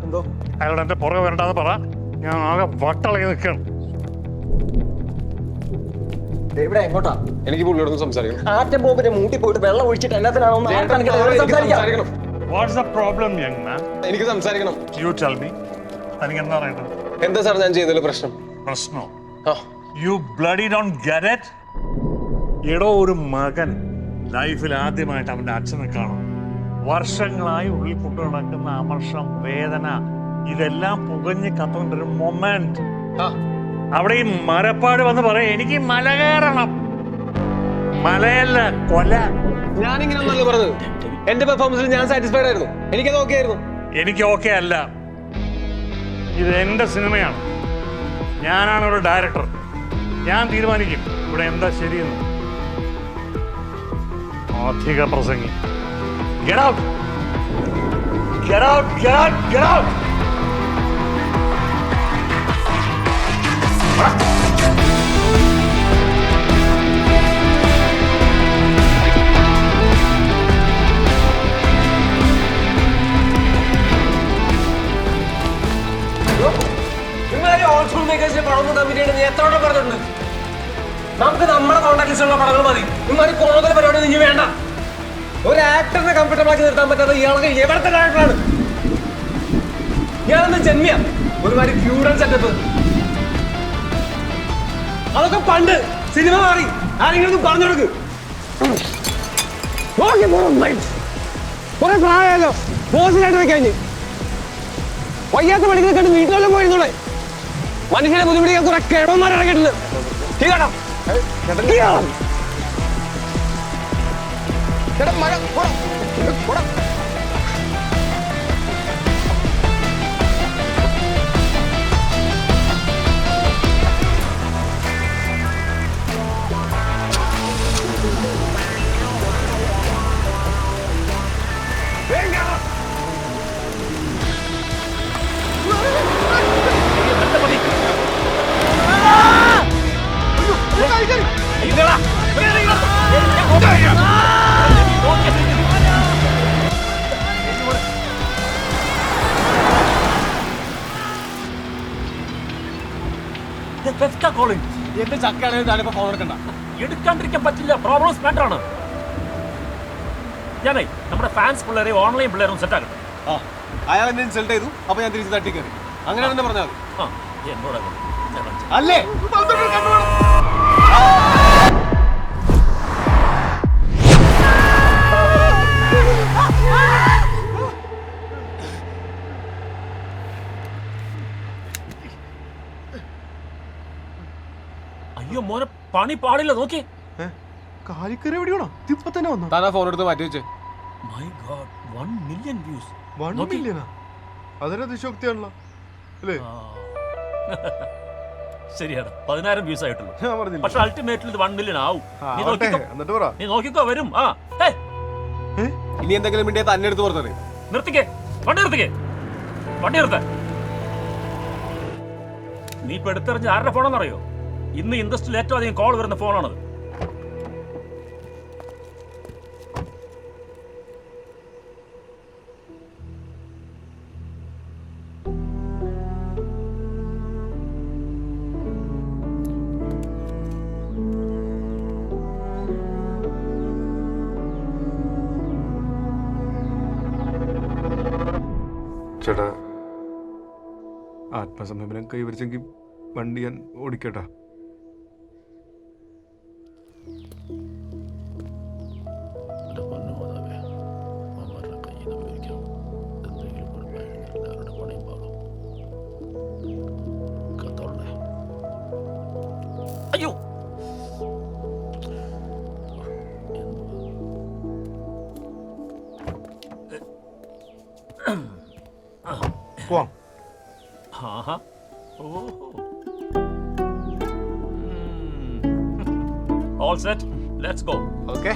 എന്തോ അയാളോട് എന്റെ പുറകെ വരണ്ടെന്ന് പറ. ഞാൻ ആകെ വട്ടളകി നിൽക്കണം. ഇവിടെ എങ്ങോട്ടാ? എനിക്ക് പുള്ളിയോടൊന്ന് സംസാരിക്കണം. ആറ്റം ബോംബിന്റെ മൂട്ടി പോയിട്ട് വെള്ളം ഒഴിച്ചിട്ട് എല്ലാത്തിനാണോ സംസാരിക്കണം. What's the problem young man? എനിക്ക് സംസാരിക്കണം. You tell me. തനിക്ക് എന്താ അറിയേണ്ടത്? എന്താ സാർ ഞാൻ ചെയ്തതിൽ പ്രശ്നം? പ്രശ്നോ? You bloody don't get it? എടോ, ഒരു മകൻ ലൈഫിൽ ആദ്യമായിട്ട് അവന്റെ അച്ഛനെ കാണും. വർഷങ്ങളായി ഉള്ളിൽ കൊണ്ടു നടക്കുന്ന അമർഷം, വേദന, ഇതെല്ലാം പുകഞ്ഞ് കത്തുകൊണ്ടൊരു മൊമെന്റ്. അവിടെ ഈ മരപ്പാട് വന്ന് പറയാം, എനിക്ക് മല കയറണം. മലയല്ല, കൊല. ഞാനിങ്ങനെ ഒന്നല്ല പറഞ്ഞത്. എന്റെ പെർഫോമൻസിൽ ഞാൻ സാറ്റിസ്ഫൈഡ് ആയിരുന്നു. എനിക്കത് ഓക്കെ ആയിരുന്നു. എനിക്ക് ഓക്കെ അല്ല. ഇത് എന്റെ സിനിമയാണ്. ഞാനാണ് ഒരു ഡയറക്ടർ. ഞാൻ തീരുമാനിക്കും ഇവിടെ എന്താ ശരിയെന്ന്. അധിക പ്രസംഗി. Get out! Get out! Get out! Get out! എത്ര പറഞ്ഞിട്ടുണ്ട്? നമുക്ക് നമ്മുടെ കോൺടാക്ട് ലിസ്റ്റിലുള്ള പടങ്ങൾ മതി. ഇമാതിരി കൂടുതൽ പരിപാടി നിങ്ങൾ വേണ്ട. ഒരു ആക്ടറിനെ കംഫർട്ടബിൾ ആക്കി നിർത്താൻ പറ്റാത്ത ഇയാൾക്ക് എവിടത്തെ ഡയറക്ടറാണ്? ഞാനൊന്ന് ജന്മിയ ഒരുമാതിരി ഫ്യൂഡൽ സെറ്റപ്പ്. അതൊക്കെ പണ്ട്. സിനിമ മാറി. ആരെങ്കിലും പറഞ്ഞു കൊടുക്ക്. കുറെ പ്രായമല്ലോ ബോസിനായിട്ട് വെക്കാഞ്ഞ്. വയ്യാത്ത പണികൾ കണ്ട് വീട്ടിലെല്ലാം പോയിരുന്നോളെ. മനുഷ്യനെ ബുദ്ധിമുട്ടിക്കാൻ കുറെ കിഴവന്മാരിറങ്ങിയിട്ടുണ്ട്. കേട്ടോ എന്റെ ചക്കാണെങ്കിൽ ഞാനിപ്പോ ഫോൺ എടുക്കണ്ട. എടുക്കാണ്ടിരിക്കാൻ പറ്റില്ല. പ്രോബ്ലംസ് മാറ്റർ ആണ്. ഞാനേ നമ്മുടെ ഫാൻസ് പിള്ളേരെ ഓൺലൈൻ പിള്ളേരും സെറ്റ് ആക്കട്ടെ. അയാൾ എന്നെ ഇൻസൾട്ട് ചെയ്തു. അപ്പൊ ഞാൻ തിരിച്ച് തട്ടിക്കറി. അങ്ങനെ തന്നെ പറഞ്ഞാൽ മതി. എന്നോട് അല്ലേ? അയ്യോ മോനെ, പണി പാടില്ല. നോക്കി കാലിക്കറി എവിടെയാണോ? ഇപ്പൊ തന്നെ വന്നു. താനാ ഫോൺ എടുത്ത് മാറ്റി വെച്ചേ. My God, 1 million views. 1 മില്യനാ? അതൊരു അതിശോക്തിയാണല്ലോ അല്ലേ? ശരിയാണ്, 10,000 വ്യൂസ് ആയിട്ടുള്ളൂ. ഞാൻ പറഞ്ഞില്ല. പക്ഷെ അൾട്ടിമേറ്റ്ലി ഇത് 1 മില്യൺ ആവും. എന്നിട്ട് പറ. നീ നോക്കിക്കോ, വരും. ഇനി എന്തെങ്കിലും വേണ്ടിയാ തന്നെ എടുത്ത് പുറത്തേ. നിർത്തിക്കേ, വണ്ടി നിർത്തിക്കേ, വണ്ടി നിർത്ത. നീ ഇപ്പൊ എടുത്തെറിഞ്ഞ ആരുടെ ഫോണെന്നറിയോ? ഇന്ന് ഇൻഡസ്ട്രിയിൽ ഏറ്റവും അധികം കോൾ വരുന്ന ഫോണാണത്. ചേട്ടാ, ആത്മസംയമനം കൈവരിച്ചെങ്കിൽ വണ്ടി ഞാൻ ഓടിക്കട്ടാ. അയ്യോ, പോവാം. All set? Let's go. Okay.